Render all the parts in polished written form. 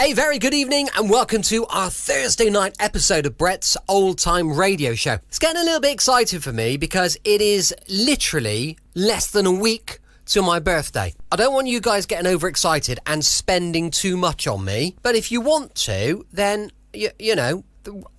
A very good evening and welcome to our Thursday night episode of Brett's Old Time Radio Show. It's getting a little bit exciting for me because it is literally less than a week to my birthday. I don't want you guys getting overexcited and spending too much on me, but if you want to, then, you know,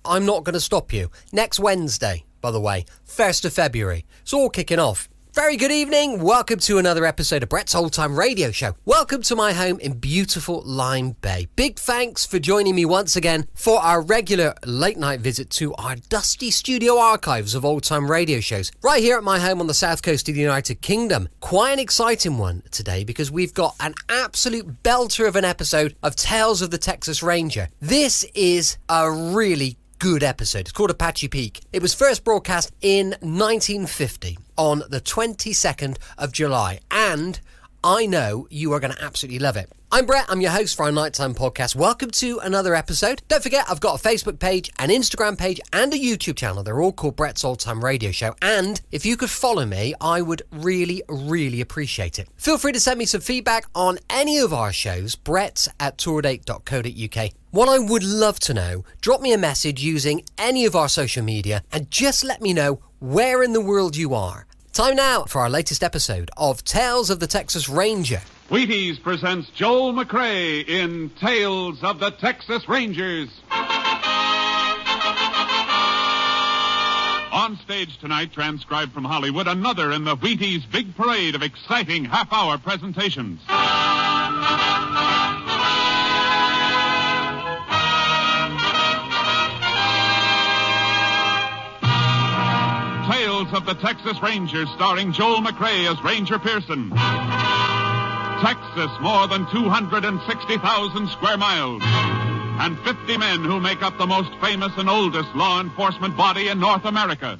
I'm not going to stop you. Next Wednesday, by the way, 1st of February. It's all kicking off. Very good evening. Welcome to another episode of Brett's Old Time Radio Show. Welcome to my home in beautiful Lyme Bay. Big thanks for joining me once again for our regular late night visit to our dusty studio archives of old time radio shows right here at my home on the south coast of the United Kingdom. Quite an exciting one today because we've got an absolute belter of an episode of Tales of the Texas Ranger. This is a really good episode. It's called Apache Peak. It was first broadcast in 1950 on the 22nd of July, and I know you are going to absolutely love it. I'm Brett, I'm your host for our Nighttime podcast. Welcome to another episode. Don't forget, I've got a Facebook page, an Instagram page, and a YouTube channel. They're all called Brett's Old Time Radio Show, and if you could follow me, I would really, really appreciate it. Feel free to send me some feedback on any of our shows, brett@tourdate.co.uk. What I would love to know, drop me a message using any of our social media, and just let me know where in the world you are. Time now for our latest episode of Tales of the Texas Ranger. Wheaties presents Joel McRae in Tales of the Texas Rangers. On stage tonight, transcribed from Hollywood, another in the Wheaties big parade of exciting half-hour presentations. Tales of the Texas Rangers, starring Joel McRae as Ranger Pearson. Texas, more than 260,000 square miles, and 50 men who make up the most famous and oldest law enforcement body in North America.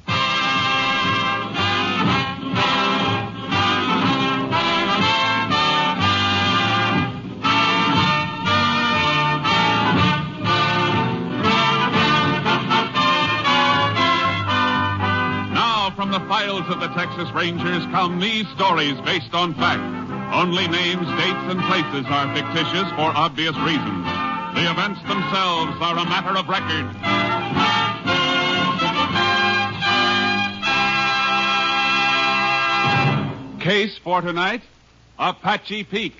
From the files of the Texas Rangers come these stories based on fact. Only names, dates, and places are fictitious for obvious reasons. The events themselves are a matter of record. Case for tonight, Apache Peak.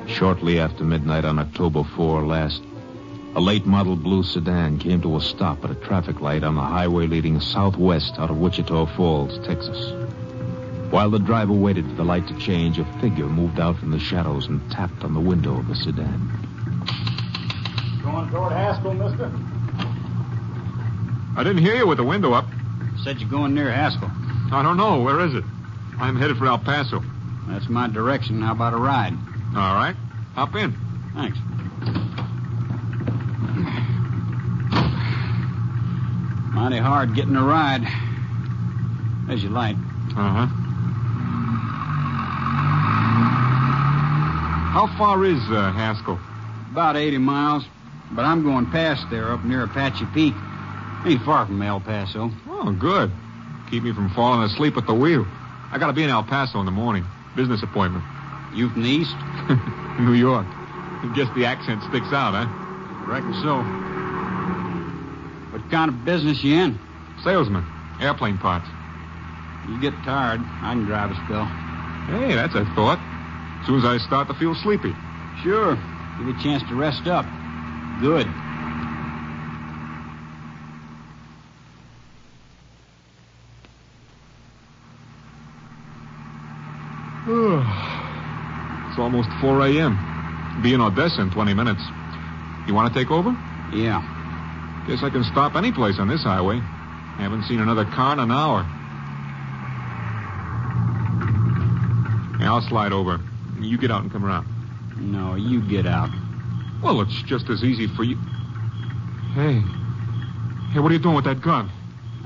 Shortly after midnight on October 4 last, a late model blue sedan came to a stop at a traffic light on the highway leading southwest out of Wichita Falls, Texas. While the driver waited for the light to change, a figure moved out from the shadows and tapped on the window of the sedan. Going toward Haskell, mister? I didn't hear you with the window up. Said you're going near Haskell. I don't know. Where is it? I'm headed for El Paso. That's my direction. How about a ride? All right. Hop in. Thanks. Mighty hard getting a ride. There's your light. Uh-huh. How far is Haskell? About 80 miles. But I'm going past there up near Apache Peak. Ain't far from El Paso. Oh, good. Keep me from falling asleep at the wheel. I gotta be in El Paso in the morning. Business appointment. You from the east? New York. I guess the accent sticks out, huh? Reckon so. What kind of business you in? Salesman. Airplane parts. You get tired, I can drive a spell. Hey, that's a thought. As soon as I start to feel sleepy. Sure. Give you a chance to rest up. Good. It's almost 4 a.m. Be in Odessa in 20 minutes. You want to take over? Yeah. Guess I can stop any place on this highway. Haven't seen another car in an hour. Yeah, I'll slide over. You get out and come around. No, you get out. Well, it's just as easy for you. Hey, what are you doing with that gun?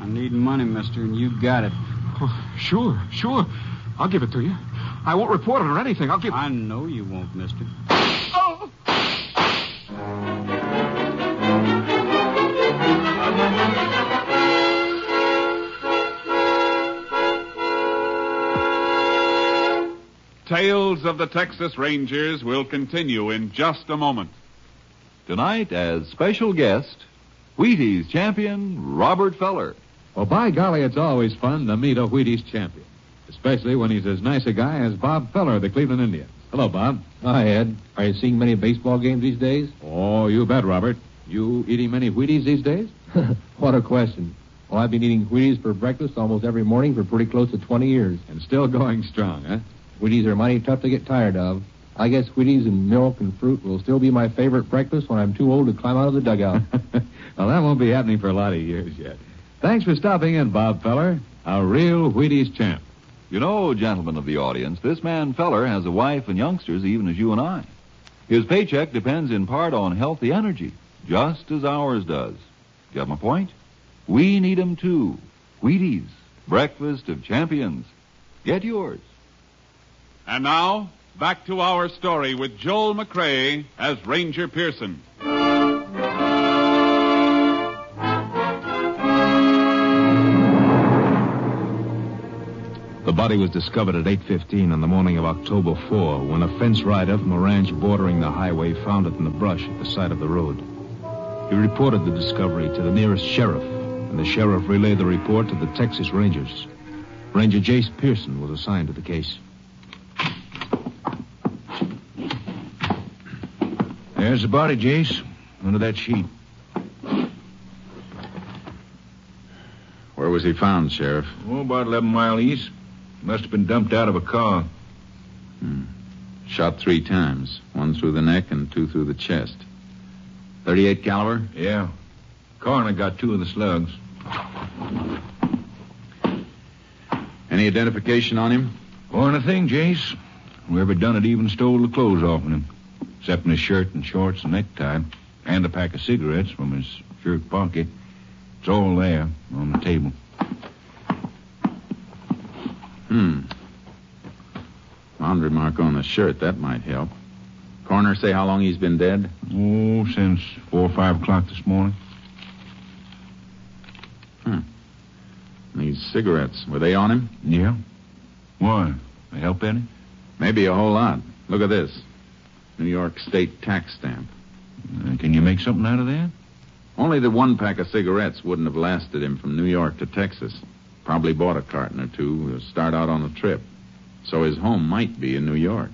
I need money, mister, and you got it. Oh, sure. I'll give it to you. I won't report it or anything. I'll give... I know you won't, mister. Oh! Tales of the Texas Rangers will continue in just a moment. Tonight, as special guest, Wheaties champion Robert Feller. Well, by golly, it's always fun to meet a Wheaties champion, especially when he's as nice a guy as Bob Feller of the Cleveland Indians. Hello, Bob. Hi, Ed. Are you seeing many baseball games these days? Oh, you bet, Robert. You eating many Wheaties these days? What a question. Well, I've been eating Wheaties for breakfast almost every morning for pretty close to 20 years. And still going strong, huh? Wheaties are mighty tough to get tired of. I guess Wheaties and milk and fruit will still be my favorite breakfast when I'm too old to climb out of the dugout. Well, that won't be happening for a lot of years yet. Thanks for stopping in, Bob Feller, a real Wheaties champ. You know, gentlemen of the audience, this man Feller has a wife and youngsters even as you and I. His paycheck depends in part on healthy energy, just as ours does. Get my point? We need 'em too. Wheaties, breakfast of champions. Get yours. And now, back to our story with Joel McCrea as Ranger Pearson. The body was discovered at 8:15 on the morning of October 4 when a fence rider from a ranch bordering the highway found it in the brush at the side of the road. He reported the discovery to the nearest sheriff, and the sheriff relayed the report to the Texas Rangers. Ranger Jace Pearson was assigned to the case. There's the body, Jace, under that sheet. Where was he found, Sheriff? Oh, about 11 miles east. Must have been dumped out of a car. Shot 3 times. 1 through the neck and 2 through the chest. 38 caliber? Yeah. Coroner got 2 of the slugs. Any identification on him? Or anything, Jace. Whoever done it even stole the clothes off of him. Except in his shirt and shorts and necktie. And a pack of cigarettes from his shirt pocket. It's all there on the table. Laundry mark on the shirt. That might help. Coroner say how long he's been dead? Oh, since 4 or 5 o'clock this morning. These cigarettes, were they on him? Yeah. Why? They help any? Maybe a whole lot. Look at this. New York State tax stamp. Can you make something out of that? Only the 1 pack of cigarettes wouldn't have lasted him from New York to Texas. Probably bought a carton or 2 to start out on a trip. So his home might be in New York.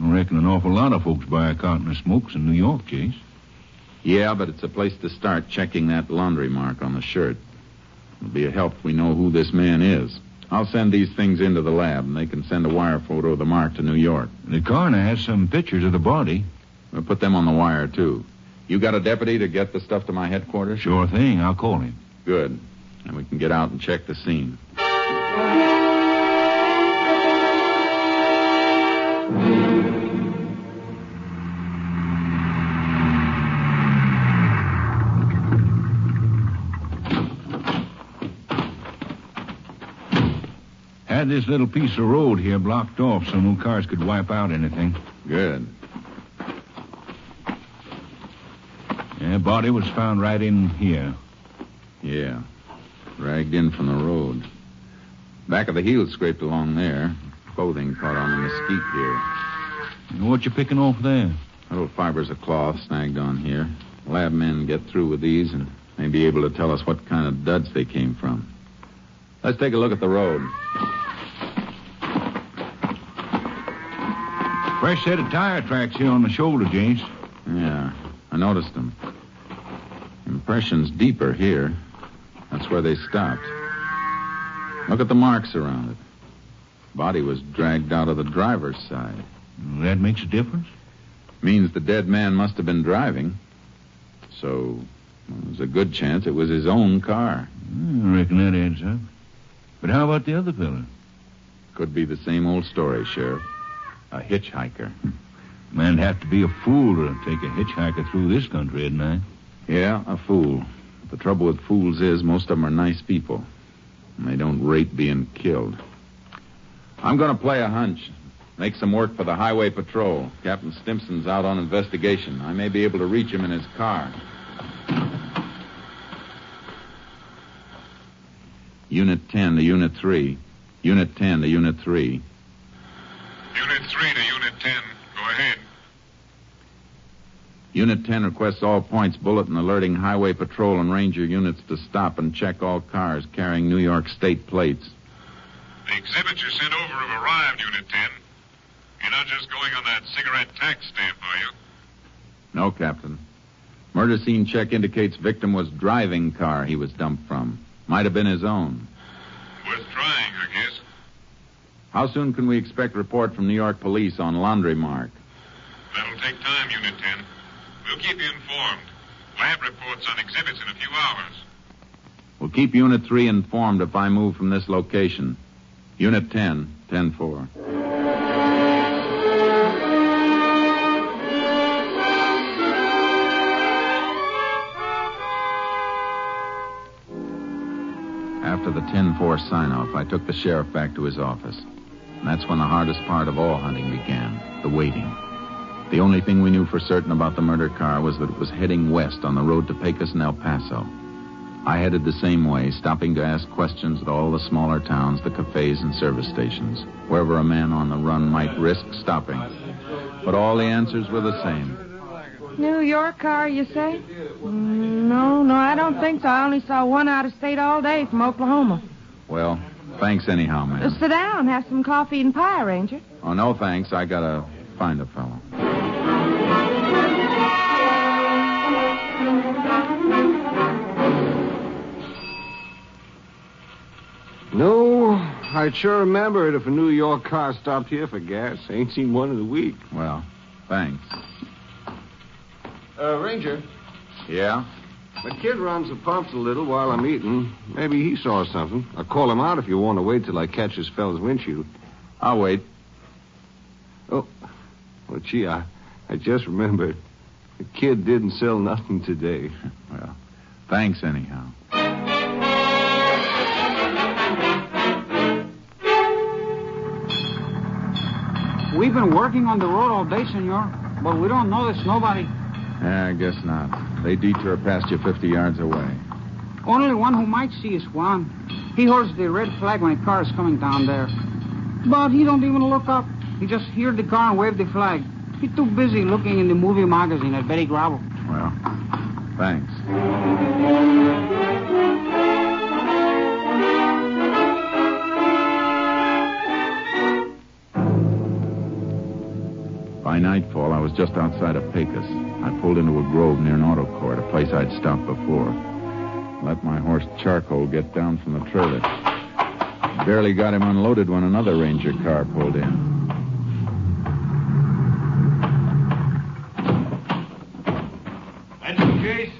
I reckon an awful lot of folks buy a carton of smokes in New York, Chase. Yeah, but it's a place to start checking that laundry mark on the shirt. It'll be a help if we know who this man is. I'll send these things into the lab, and they can send a wire photo of the mark to New York. The coroner has some pictures of the body. We'll put them on the wire, too. You got a deputy to get the stuff to my headquarters? Sure thing. I'll call him. Good. And we can get out and check the scene. Had this little piece of road here blocked off so no cars could wipe out anything. Good. Yeah, body was found right in here. Yeah. Dragged in from the road. Back of the heel scraped along there. Clothing caught on the mesquite here. What you picking off there? Little fibers of cloth snagged on here. Lab men get through with these and may be able to tell us what kind of duds they came from. Let's take a look at the road. Fresh set of tire tracks here on the shoulder, James. Yeah, I noticed them. Impressions deeper here. That's where they stopped. Look at the marks around it. Body was dragged out of the driver's side. That makes a difference? Means the dead man must have been driving. So, there's a good chance it was his own car. I reckon that adds up. But how about the other fella? Could be the same old story, Sheriff. A hitchhiker. Man'd have to be a fool to take a hitchhiker through this country, hadn't I? Yeah, a fool. The trouble with fools is most of them are nice people. And they don't rate being killed. I'm going to play a hunch. Make some work for the highway patrol. Captain Stimpson's out on investigation. I may be able to reach him in his car. Unit 10 to Unit 3. Unit 10 to Unit 3. Unit Unit 3 to Unit 10. Go ahead. Unit 10 requests all points bulletin alerting Highway Patrol and Ranger units to stop and check all cars carrying New York State plates. The exhibits you sent over have arrived, Unit 10. You're not just going on that cigarette tax stamp, are you? No, Captain. Murder scene check indicates victim was driving car he was dumped from. Might have been his own. Worth trying, I guess. How soon can we expect report from New York police on laundry mark? That'll take time, Unit 10. We'll keep you informed. Lab reports on exhibits in a few hours. We'll keep Unit 3 informed if I move from this location. Unit 10, 10-4. After the 10-4 sign-off, I took the sheriff back to his office. And that's when the hardest part of all hunting began, the waiting. The only thing we knew for certain about the murder car was that it was heading west on the road to Pecos and El Paso. I headed the same way, stopping to ask questions at all the smaller towns, the cafes and service stations, wherever a man on the run might risk stopping. But all the answers were the same. New York car, you say? No, I don't think so. I only saw one out of state all day from Oklahoma. Well, thanks anyhow, ma'am. Sit down. Have some coffee and pie, Ranger. Oh, no, thanks. I gotta find a fellow. No, I'd sure remember it if a New York car stopped here for gas. Ain't seen one in a week. Well, thanks. Ranger. Yeah? The kid runs the pumps a little while I'm eating. Maybe he saw something. I'll call him out if you want to wait till I catch this fella's windshield. I'll wait. Oh, well, gee, I just remembered. The kid didn't sell nothing today. Well, thanks anyhow. We've been working on the road all day, senor, but we don't notice nobody. Yeah, I guess not. They detour past you 50 yards away. Only one who might see is Juan. He holds the red flag when a car is coming down there. But he don't even look up. He just hears the car and wave the flag. He's too busy looking in the movie magazine at Betty Gravel. Well, thanks. By nightfall, I was just outside of Pecos. I pulled into a grove near an auto court, a place I'd stopped before. Let my horse Charcoal get down from the trailer. Barely got him unloaded when another ranger car pulled in. That's the case?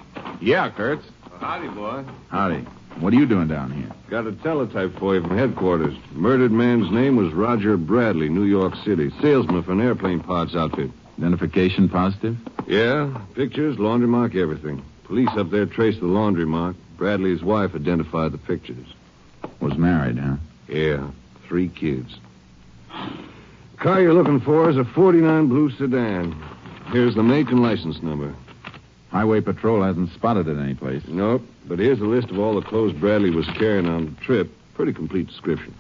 Yeah, Kurtz. Howdy, boy. Howdy. What are you doing down here? Got a teletype for you from headquarters. Murdered man's name was Roger Bradley, New York City. Salesman for an airplane parts outfit. Identification positive? Yeah, pictures, laundry mark, everything. Police up there traced the laundry mark. Bradley's wife identified the pictures. Was married, huh? Yeah, 3 kids. Car you're looking for is a 49 blue sedan. Here's the make and license number. Highway Patrol hasn't spotted it anyplace. Nope, but here's a list of all the clothes Bradley was carrying on the trip. Pretty complete description.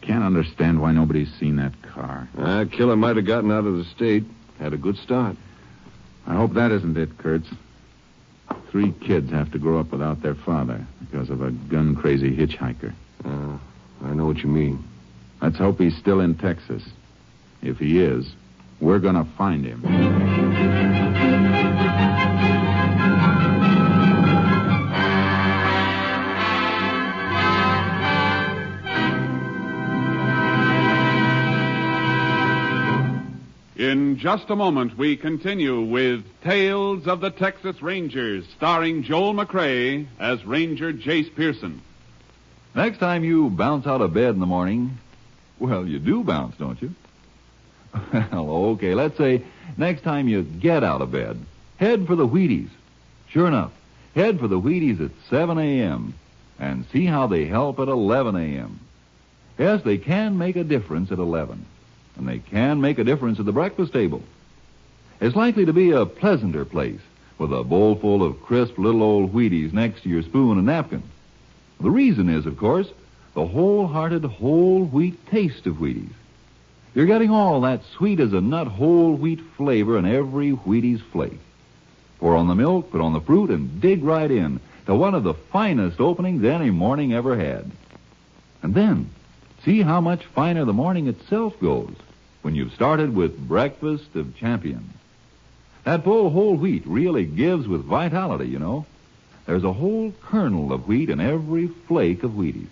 Can't understand why nobody's seen that car. Killer might have gotten out of the state. Had a good start. I hope that isn't it, Kurtz. 3 kids have to grow up without their father because of a gun-crazy hitchhiker. I know what you mean. Let's hope he's still in Texas. If he is, we're going to find him. In just a moment, we continue with Tales of the Texas Rangers, starring Joel McCrea as Ranger Jace Pearson. Next time you bounce out of bed in the morning, well, you do bounce, don't you? Well, okay, let's say next time you get out of bed, head for the Wheaties. Sure enough, head for the Wheaties at 7 a.m. and see how they help at 11 a.m. Yes, they can make a difference at 11. And they can make a difference at the breakfast table. It's likely to be a pleasanter place with a bowl full of crisp little old Wheaties next to your spoon and napkin. The reason is, of course, the wholehearted whole wheat taste of Wheaties. You're getting all that sweet-as-a-nut whole wheat flavor in every Wheaties flake. Pour on the milk, put on the fruit, and dig right in to one of the finest openings any morning ever had. And then, see how much finer the morning itself goes when you've started with Breakfast of Champions. That full whole wheat really gives with vitality, you know. There's a whole kernel of wheat in every flake of Wheaties.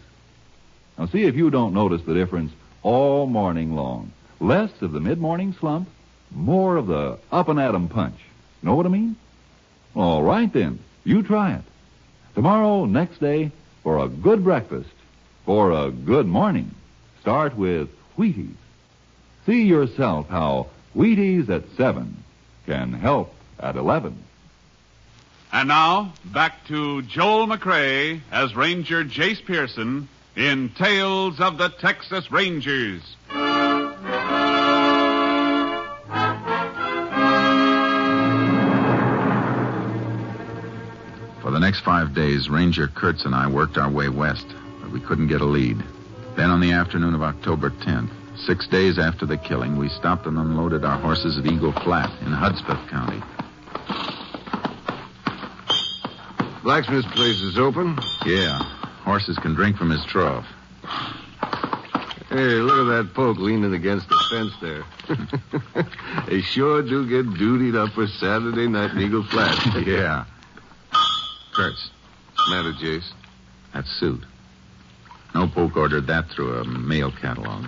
Now see if you don't notice the difference all morning long. Less of the mid-morning slump, more of the up-and-at-'em punch. Know what I mean? All right, then. You try it. Tomorrow, next day, for a good breakfast, for a good morning, start with Wheaties. See yourself how Wheaties at 7 can help at 11. And now, back to Joel McCrea as Ranger Jace Pearson in Tales of the Texas Rangers. For the next 5 days, Ranger Kurtz and I worked our way west, but we couldn't get a lead. Then on the afternoon of October 10th, 6 days after the killing, we stopped and unloaded our horses at Eagle Flat in Hudspeth County. Blacksmith's place is open? Yeah. Horses can drink from his trough. Hey, look at that poke leaning against the fence there. They sure do get dutied up for Saturday night in Eagle Flat. Yeah. Kurtz. What's the matter, Jace? That suit. No poke ordered that through a mail catalog.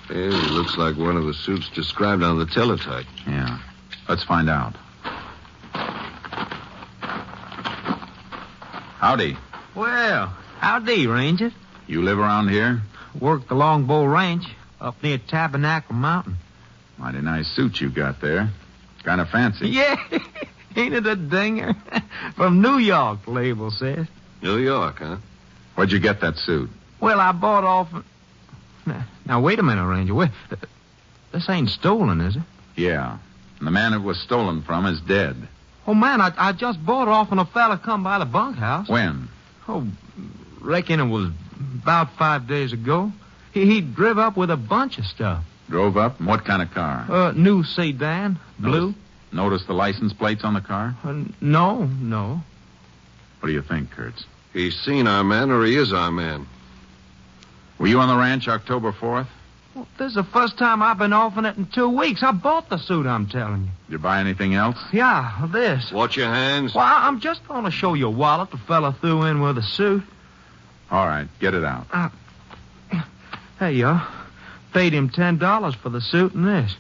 Hey, it looks like one of the suits described on the teletype. Yeah. Let's find out. Howdy. Well, howdy, Ranger. You live around here? Work the Longbow Ranch up near Tabernacle Mountain. Mighty nice suit you got there. Kind of fancy. Yeah, ain't it a dinger? From New York, the label says. New York, huh? Where'd you get that suit? Well, I bought off... Now, wait a minute, Ranger. Wait. This ain't stolen, is it? Yeah. And the man it was stolen from is dead. Oh, man, I just bought it off when a fella come by the bunkhouse. When? Oh, reckon it was about 5 days ago. He drove up with a bunch of stuff. Drove up? What kind of car? New sedan, blue. Notice the license plates on the car? No. What do you think, Kurtz? He's seen our man or he is our man. Were you on the ranch October 4th? Well, this is the first time I've been off in it in 2 weeks. I bought the suit, I'm telling you. Did you buy anything else? Yeah, this. Watch your hands. Well, I'm just going to show you a wallet the fella threw in with the suit. All right, get it out. There you are. Paid him $10 for the suit and this.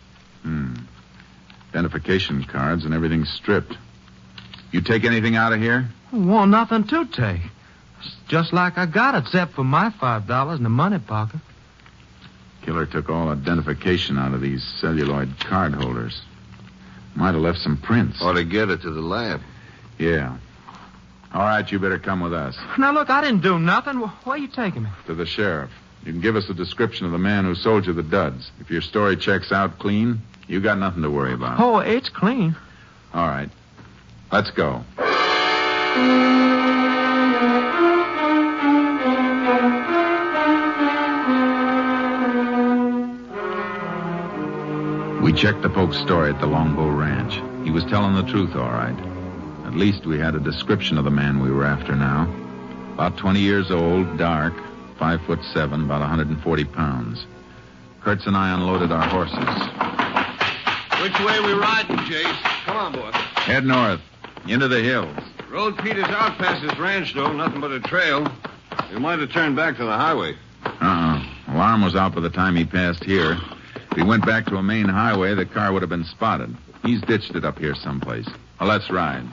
Identification cards and everything stripped. You take anything out of here? Well, nothing to take. It's just like I got it, except for my $5 in the money pocket. Killer took all identification out of these celluloid card holders. Might have left some prints. Ought to get it to the lab. Yeah. All right, you better come with us. Now, look, I didn't do nothing. Where are you taking me? To the sheriff. You can give us a description of the man who sold you the duds. If your story checks out clean, you got nothing to worry about. Oh, it's clean. All right. Let's go. We checked the poke's story at the Longbow Ranch. He was telling the truth, all right. At least we had a description of the man we were after now. About 20 years old, dark, 5'7", about 140 pounds. Kurtz and I unloaded our horses. Which way we riding, Jace? Come on, boy. Head north, into the hills. Road peters out past this ranch, though. Nothing but a trail. We might have turned back to the highway. Alarm was out by the time he passed here. If he went back to a main highway, the car would have been spotted. He's ditched it up here someplace. Well, let's ride.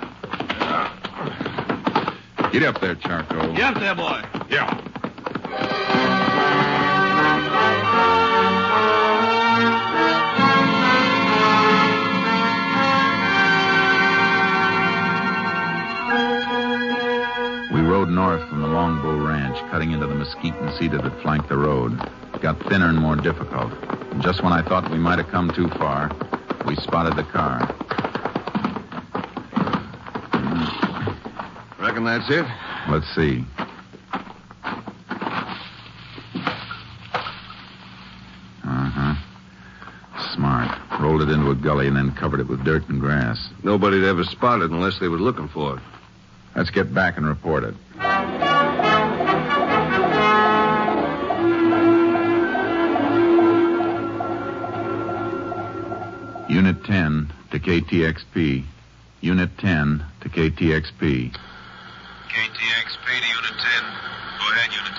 Get up there, Charcoal. Get up there, boy. Yeah. We rode north from the Longbow Ranch, cutting into the mesquite and cedar that flanked the road. It got thinner and more difficult. And just when I thought we might have come too far, we spotted the car. Reckon that's it? Let's see. rolled it into a gully, and then covered it with dirt and grass. Nobody'd ever spot it unless they was looking for it. Let's get back and report it. Unit 10 to KTXP. Unit 10 to KTXP. KTXP to Unit 10. Go ahead, Unit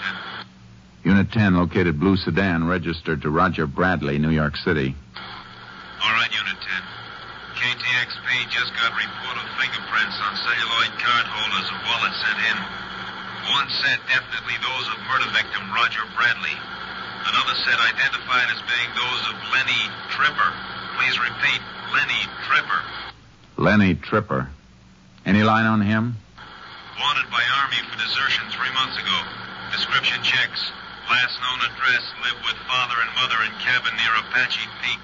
10. Unit 10 located blue sedan registered to Roger Bradley, New York City. All right, Unit 10. KTXP just got report of fingerprints on celluloid card holders of wallets sent in. One set definitely those of murder victim Roger Bradley. Another set identified as being those of Lenny Tripper. Please repeat, Lenny Tripper. Lenny Tripper. Any line on him? Wanted by Army for desertion 3 months ago. Description checks. Last known address, lived with father and mother in cabin near Apache Peak.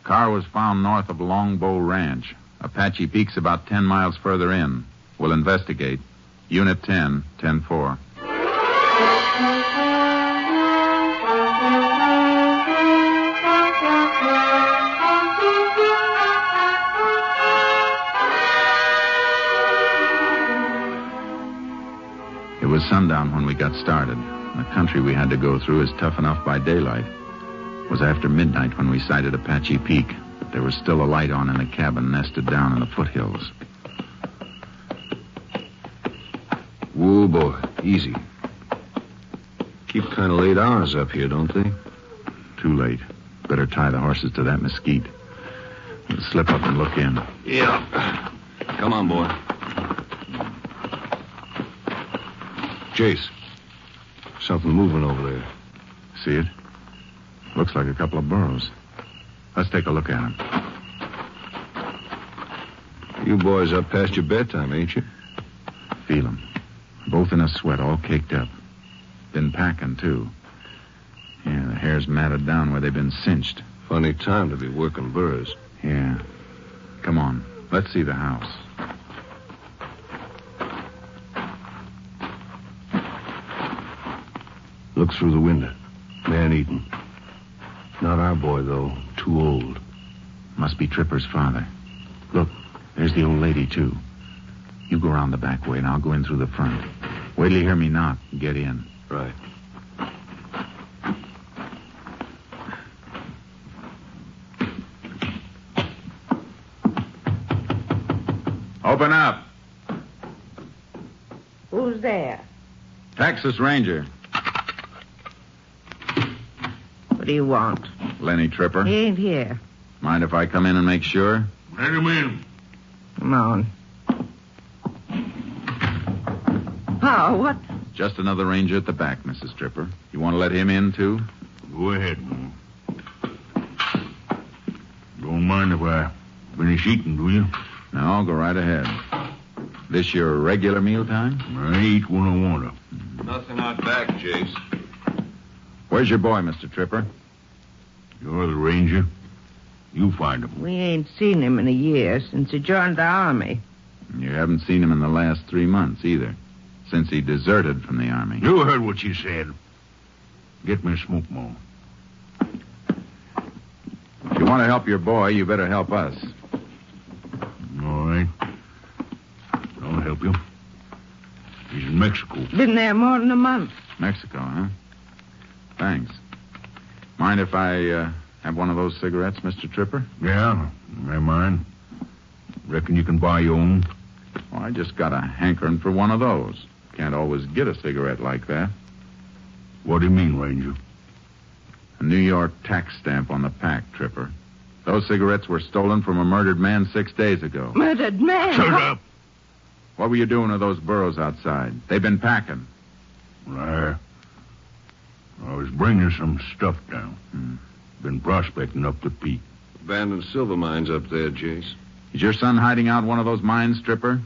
Car was found north of Longbow Ranch. Apache Peak's about 10 miles further in. We'll investigate. Unit 10, 10-4. It was sundown when we got started. The country we had to go through is tough enough by daylight. It was after midnight when we sighted Apache Peak, but there was still a light on in the cabin nested down in the foothills. Whoa, boy. Easy. Keep kind of late hours up here, don't they? Too late. Better tie the horses to that mesquite. We'll slip up and look in. Yeah. Come on, boy. Jace. Something moving over there. See it? Looks like a couple of burros. Let's take a look at them. You boys up past your bedtime, ain't you? Feel them. Both in a sweat, all caked up. Been packing, too. Yeah, the hair's matted down where they've been cinched. Funny time to be working burros. Yeah. Come on. Let's see the house. Look through the window. Man eating. Not our boy, though. Too old. Must be Tripper's father. Look, there's the old lady, too. You go around the back way, and I'll go in through the front. Wait till you hear me knock and get in. Right. Open up. Who's there? Texas Ranger. What do you want? Lenny Tripper. He ain't here. Mind if I come in and make sure? Let him in. Come on. Oh, what? Just another ranger at the back, Mrs. Tripper. You want to let him in, too? Go ahead, man. Don't mind if I finish eating, do you? No, go right ahead. This your regular mealtime? I eat when I want to. Nothing out back, Jace. Where's your boy, Mr. Tripper? You're the ranger. You find him. We ain't seen him in a year since he joined the Army. You haven't seen him in the last 3 months, either. Since he deserted from the Army. You heard what she said. Get me a smoke, Mo. If you want to help your boy, you better help us. All right. I'll help you. He's in Mexico. Been there more than a month. Mexico, huh? Thanks. Mind if I have one of those cigarettes, Mr. Tripper? Yeah, I mind. Reckon you can buy your own? Well, I just got a hankering for one of those. Can't always get a cigarette like that. What do you mean, Ranger? A New York tax stamp on the pack, Tripper. Those cigarettes were stolen from a murdered man 6 days ago. Murdered man? Shut up! What were you doing with those burros outside? They've been packing. I was bringing some stuff down. Been prospecting up the peak. Abandoned silver mines up there, Jace. Is your son hiding out one of those mines, Tripper?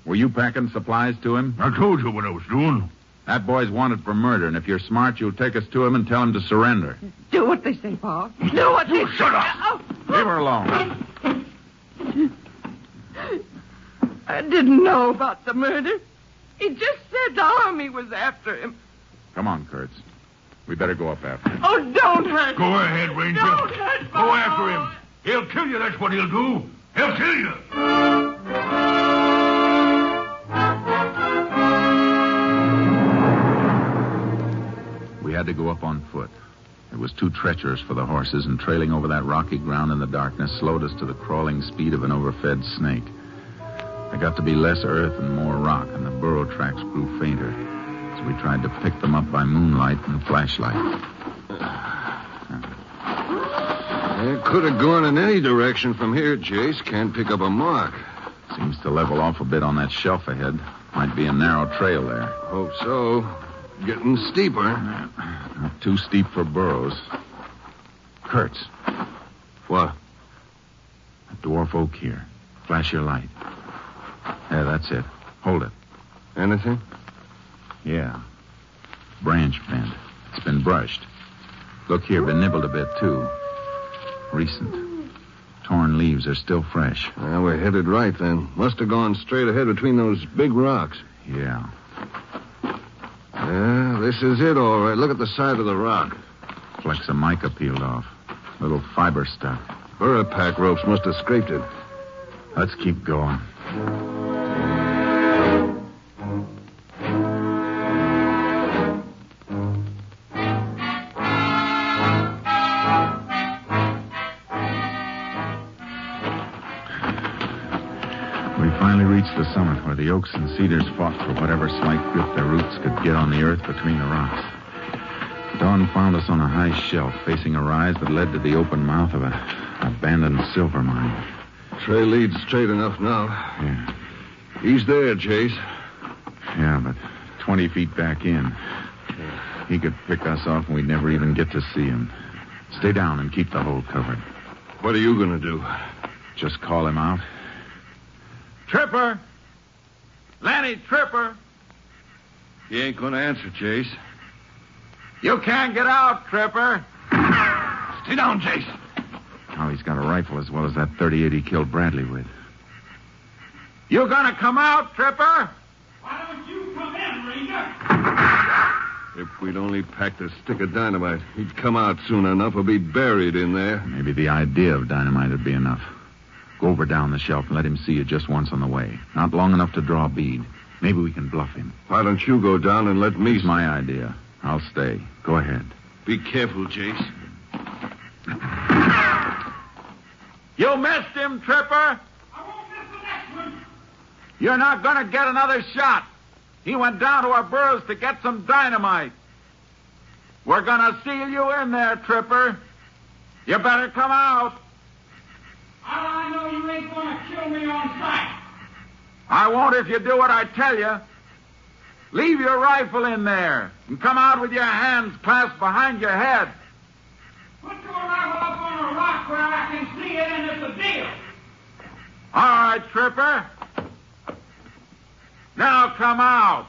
Were you packing supplies to him? I told you what I was doing. That boy's wanted for murder, and if you're smart, you'll take us to him and tell him to surrender. Do what they say, Pa. Do what they say. Shut up! Oh. Leave her alone. I didn't know about the murder. He just said the Army was after him. Come on, Kurtz. We better go up after him. Oh, don't hurt Go ahead, Ranger. Don't hurt Go after him. He'll kill you, that's what he'll do. He'll kill you. We had to go up on foot. It was too treacherous for the horses, and trailing over that rocky ground in the darkness slowed us to the crawling speed of an overfed snake. There got to be less earth and more rock, and the burrow tracks grew fainter. So we tried to pick them up by moonlight and flashlight. It could have gone in any direction from here, Jace. Can't pick up a mark. Seems to level off a bit on that shelf ahead. Might be a narrow trail there. Hope so. Getting steeper. Not too steep for burros. Kurtz. What? A dwarf oak here. Flash your light. Yeah, that's it. Hold it. Anything? Yeah. Branch bent. It's been brushed. Look here, been nibbled a bit, too. Recent. Torn leaves are still fresh. Well, we're headed right, then. Must have gone straight ahead between those big rocks. Yeah. Yeah, this is it, all right. Look at the side of the rock. Flecks of mica peeled off. Little fiber stuck. Burapack ropes must have scraped it. Let's keep going. The summit where the oaks and cedars fought for whatever slight grip their roots could get on the earth between the rocks. Dawn found us on a high shelf facing a rise that led to the open mouth of an abandoned silver mine. Trail leads straight enough now. Yeah. He's there, Chase. Yeah, but 20 feet back in. He could pick us off and we'd never even get to see him. Stay down and keep the hole covered. What are you going to do? Just call him out. Tripper! Lanny Tripper! He ain't going to answer, Chase. You can't get out, Tripper. Stay down, Chase. Oh, he's got a rifle as well as that .38 he killed Bradley with. You gonna come out, Tripper? Why don't you come in, Ranger? If we'd only packed a stick of dynamite, he'd come out soon enough or be buried in there. Maybe the idea of dynamite would be enough. Go over down the shelf and let him see you just once on the way. Not long enough to draw a bead. Maybe we can bluff him. Why don't you go down and let me... It's my idea. I'll stay. Go ahead. Be careful, Chase. You missed him, Tripper. I won't miss the next one. You're not gonna get another shot. He went down to our burrows to get some dynamite. We're gonna seal you in there, Tripper. You better come out. How do I know you ain't gonna kill me on sight? I won't if you do what I tell you. Leave your rifle in there and come out with your hands clasped behind your head. Put your rifle up on a rock where I can see it and it's a deal. All right, Tripper. Now come out.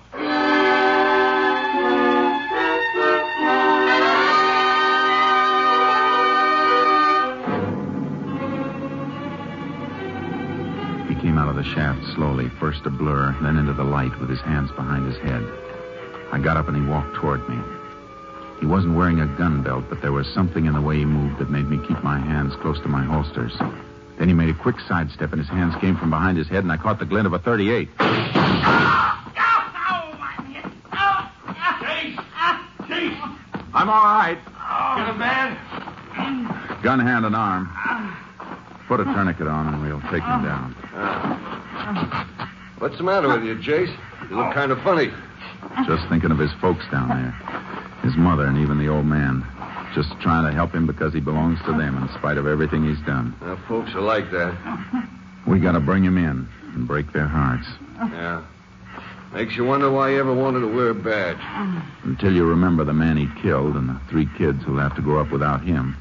He came out of the shaft slowly, first a blur, then into the light with his hands behind his head. I got up and he walked toward me. He wasn't wearing a gun belt, but there was something in the way he moved that made me keep my hands close to my holsters. Then he made a quick sidestep, and his hands came from behind his head, and I caught the glint of a .38. Chase! I'm all right. Get him, man. Gun hand and arm. Put a tourniquet on, and we'll take him down. What's the matter with you, Chase? You look kind of funny. Just thinking of his folks down there. His mother and even the old man. Just trying to help him because he belongs to them in spite of everything he's done. Folks are like that. We got to bring him in and break their hearts. Yeah. Makes you wonder why he ever wanted to wear a badge. Until you remember the man he killed and the 3 kids who'll have to grow up without him.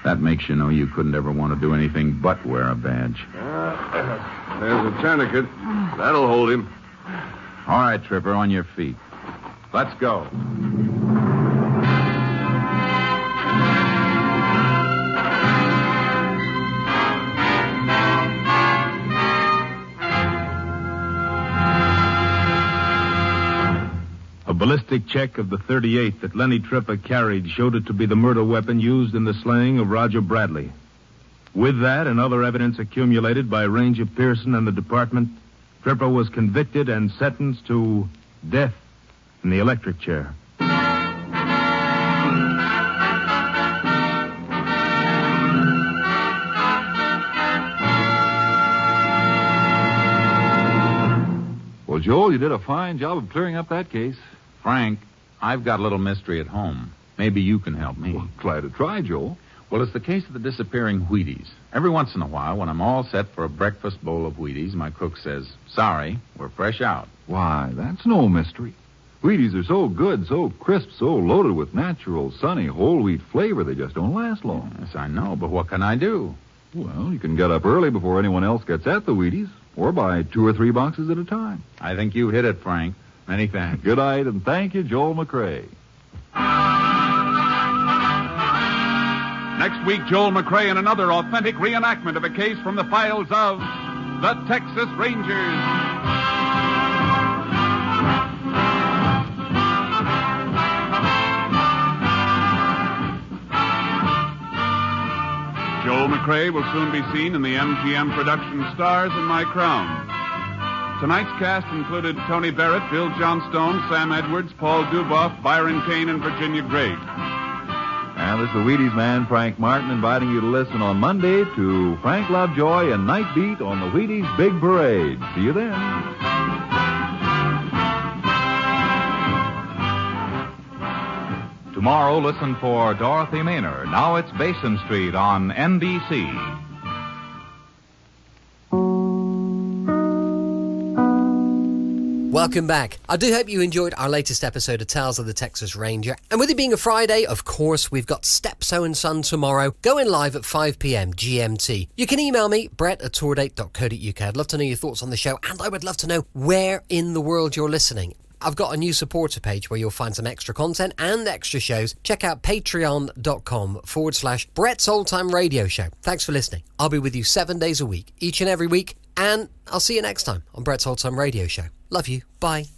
That makes you know you couldn't ever want to do anything but wear a badge. There's a tourniquet. That'll hold him. All right, Tripper, on your feet. Let's go. A ballistic check of the .38 that Lenny Tripper carried showed it to be the murder weapon used in the slaying of Roger Bradley. With that and other evidence accumulated by Ranger Pearson and the department, Tripper was convicted and sentenced to death in the electric chair. Well, Joel, you did a fine job of clearing up that case. Frank, I've got a little mystery at home. Maybe you can help me. Well, glad to try, Joel. Well, it's the case of the disappearing Wheaties. Every once in a while, when I'm all set for a breakfast bowl of Wheaties, my cook says, "Sorry, we're fresh out." Why, that's no mystery. Wheaties are so good, so crisp, so loaded with natural, sunny, whole wheat flavor, they just don't last long. Yes, I know, but what can I do? Well, you can get up early before anyone else gets at the Wheaties, or buy 2 or 3 boxes at a time. I think you hit it, Frank. Many thanks. Good night, and thank you, Joel McRae. Next week, Joel McRae in another authentic reenactment of a case from the files of the Texas Rangers. Joel McRae will soon be seen in the MGM production Stars in My Crown. Tonight's cast included Tony Barrett, Bill Johnstone, Sam Edwards, Paul Duboff, Byron Kane, and Virginia Gregg. And this is the Wheaties man, Frank Martin, inviting you to listen on Monday to Frank Lovejoy and Night Beat on the Wheaties Big Parade. See you then. Tomorrow, listen for Dorothy Maynor. Now it's Basin Street on NBC. Welcome back. I do hope you enjoyed our latest episode of Tales of the Texas Ranger. And with it being a Friday, of course, we've got Stepso and Son tomorrow, going live at 5 p.m. GMT. You can email me, brett@tourdate.co.uk. I'd love to know your thoughts on the show, and I would love to know where in the world you're listening. I've got a new supporter page where you'll find some extra content and extra shows. Check out patreon.com/Brett's Old Time Radio Show. Thanks for listening. I'll be with you 7 days a week, each and every week, and I'll see you next time on Brett's Old Time Radio Show. Love you. Bye.